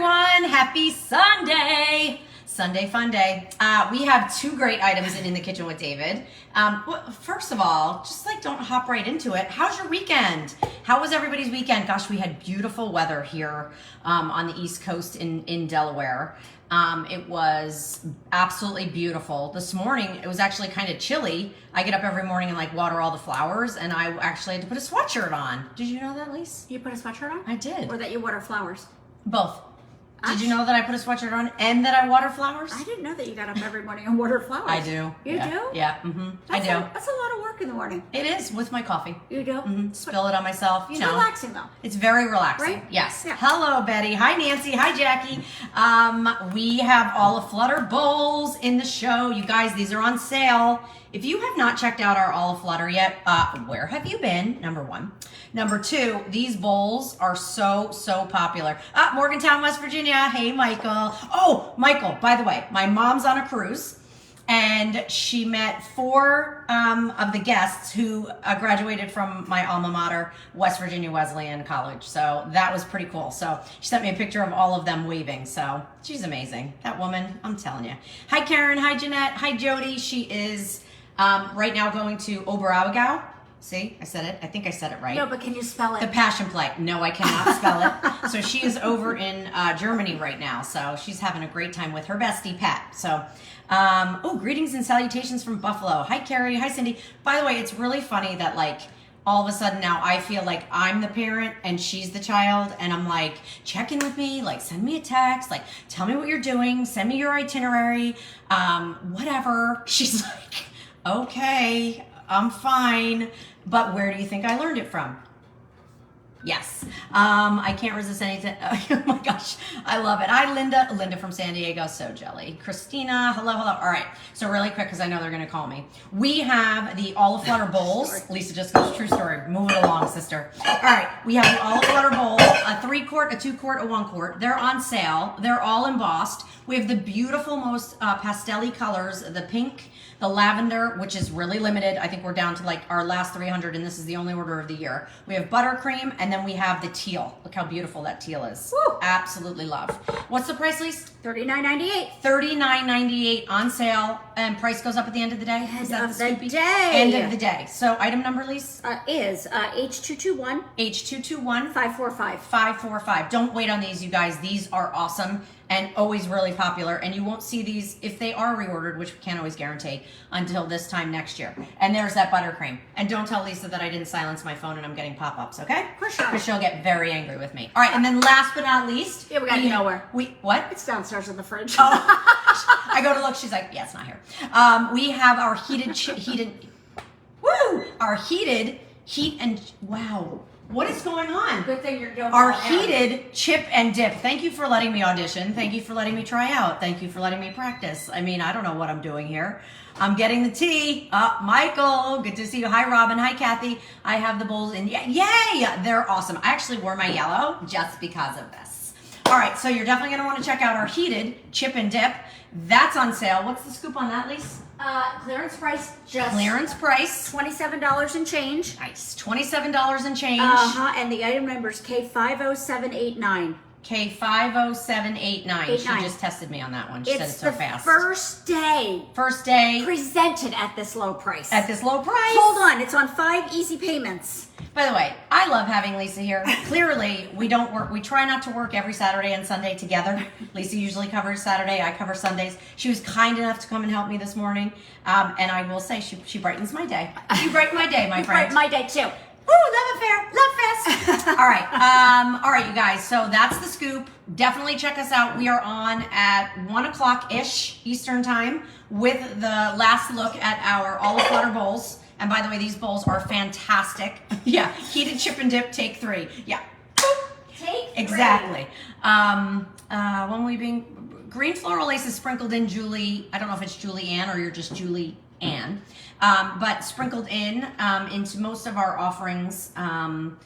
everyone. Happy Sunday. Sunday fun day. We have two great items in the kitchen with David. Well, first of all, just like don't hop right into it. How's your weekend? How was everybody's weekend? Gosh, we had beautiful weather here on the East Coast in Delaware. It was absolutely beautiful. This morning, it was actually kind of chilly. I get up every morning and like water all the flowers, and I actually had to put a sweatshirt on. Did you know that, Lise? You put a sweatshirt on? I did. Or that you water flowers? Both. Did you know that I put a sweatshirt on and that I water flowers? I didn't know that you got up every morning and watered flowers. I do. You do? Yeah. Mm-hmm. I do. That's a lot of work in the morning. It is with my coffee. You do? Mm-hmm. Spill it on myself. It's relaxing though. It's very relaxing. Right? Yes. Yeah. Hello, Betty. Hi, Nancy. Hi, Jackie. We have all of Flutter bowls in the show. You guys, these are on sale. If you have not checked out our Olive Flutter yet, where have you been? Number one. Number two, these bowls are so popular. Morgantown, West Virginia. Hey, Michael. Oh, Michael, by the way, my mom's on a cruise, and she met four of the guests who graduated from my alma mater, West Virginia Wesleyan College. So that was pretty cool. So she sent me a picture of all of them waving. So she's amazing. That woman, I'm telling you. Hi, Karen. Hi, Jeanette. Hi, Jody. She is right now going to Oberauergau. See, I said it. I think I said it right. No, but can you spell it? The Passion Play. No, I cannot spell it. So she is over in Germany right now. So she's having a great time with her bestie, Pat. So, greetings and salutations from Buffalo. Hi, Carrie. Hi, Cindy. By the way, it's really funny that like all of a sudden now I feel like I'm the parent and she's the child, and I'm like, check in with me, like send me a text, like tell me what you're doing, send me your itinerary, whatever. She's like, okay, I'm fine. But where do you think I learned it from? Yes. I can't resist anything. Oh my gosh. I love it. Hi, Linda. Linda from San Diego. So jelly. Christina. Hello. All right. So really quick, because I know they're going to call me. We have the Olive Flutter bowls. Lisa just goes, true story. Move it along, sister. All right. We have the Olive Flutter bowls, a 3-quart, a 2-quart, a 1-quart. They're on sale. They're all embossed. We have the beautiful, most pastel-y colors, the pink, the lavender, which is really limited. I think we're down to like our last 300, and this is the only order of the year. We have buttercream, and then we have the teal. Look how beautiful that teal is. Woo. Absolutely love. What's the price, Lise? $39.98. $39.98 on sale, and price goes up at the end of the day? End of the day. End of the day. So item number, Lise? Is H221. H221. 545. 545. Don't wait on these, you guys. These are awesome and always really popular, and you won't see these if they are reordered, which we can't always guarantee, until this time next year. And there's that buttercream. And don't tell Lisa that I didn't silence my phone and I'm getting pop-ups, okay? For sure. Because she'll get very angry with me. All right, and then last but not least, Yeah, we got nowhere. What? It's downstairs in the fridge. Oh, I go to look. She's like, yeah, it's not here. We have our wow. What is going on? Good thing you're doing our heated chip and dip. Thank you for letting me audition. Thank you for letting me try out. Thank you for letting me practice. I mean, I don't know what I'm doing here. I'm getting the tea. Michael, good to see you. Hi, Robin. Hi, Kathy. I have the bowls in. Yay! They're awesome. I actually wore my yellow just because of this. All right, so you're definitely going to want to check out our heated chip and dip. That's on sale. What's the scoop on that, Lise? Clearance price, just Clearance price. $27 and change. Nice. $27 and change. And the item number is K50789. K50789. She just tested me on that one. She said it's so fast. First day. First day. Presented at this low price. At this low price. Hold on, it's on 5 easy payments. By the way, I love having Lisa here. Clearly, we try not to work every Saturday and Sunday together. Lisa usually covers Saturday, I cover Sundays. She was kind enough to come and help me this morning. And I will say, she brightens my day. You brighten my day, my friend. Brighten my day too. Woo, love affair, love fest. All right, you guys. So that's the scoop. Definitely check us out. We are on at 1 o'clock-ish Eastern time with the last look at our Olive Flutter bowls. And by the way, these bowls are fantastic. Yeah, heated chip and dip, take 3. Yeah. Take 3. Exactly. When we being green floral lace is sprinkled in Julie. I don't know if it's Julie Ann or you're just Julie Ann. But sprinkled in into most of our offerings.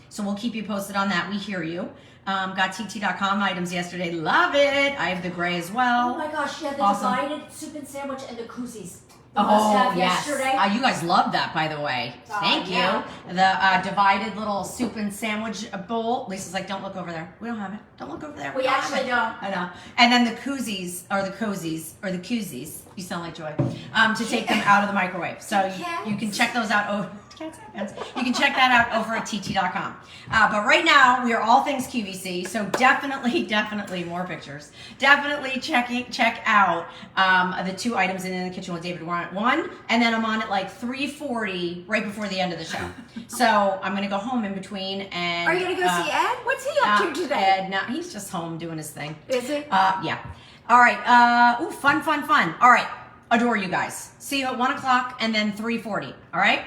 So we'll keep you posted on that. We hear you. Got TT.com items yesterday. Love it. I have the gray as well. Oh my gosh, yeah, the Awesome. divided soup and sandwich and the koozies. must-have yes. yesterday. You guys loved that, by the way. Thank yeah. you. The divided little soup and sandwich bowl. Lisa's like, don't look over there. We don't have it. Don't look over there. We don't have actually it." don't. I know. And then the koozies, or the cozies, or the koozies. You sound like Joy. To take them out of the microwave. So you can check those out. Oh, you can check that out over at tt.com. But right now, we are all things QVC, so definitely more pictures. Definitely check out the 2 items in the kitchen with David Warren at 1, and then I'm on at like 3:40 right before the end of the show. So I'm gonna go home in between and. Are you gonna go see Ed? What's he up to today? Ed, no, he's just home doing his thing. Is he? Yeah. All right. Fun. All right. Adore you guys. See you at 1 o'clock and then 3:40. All right.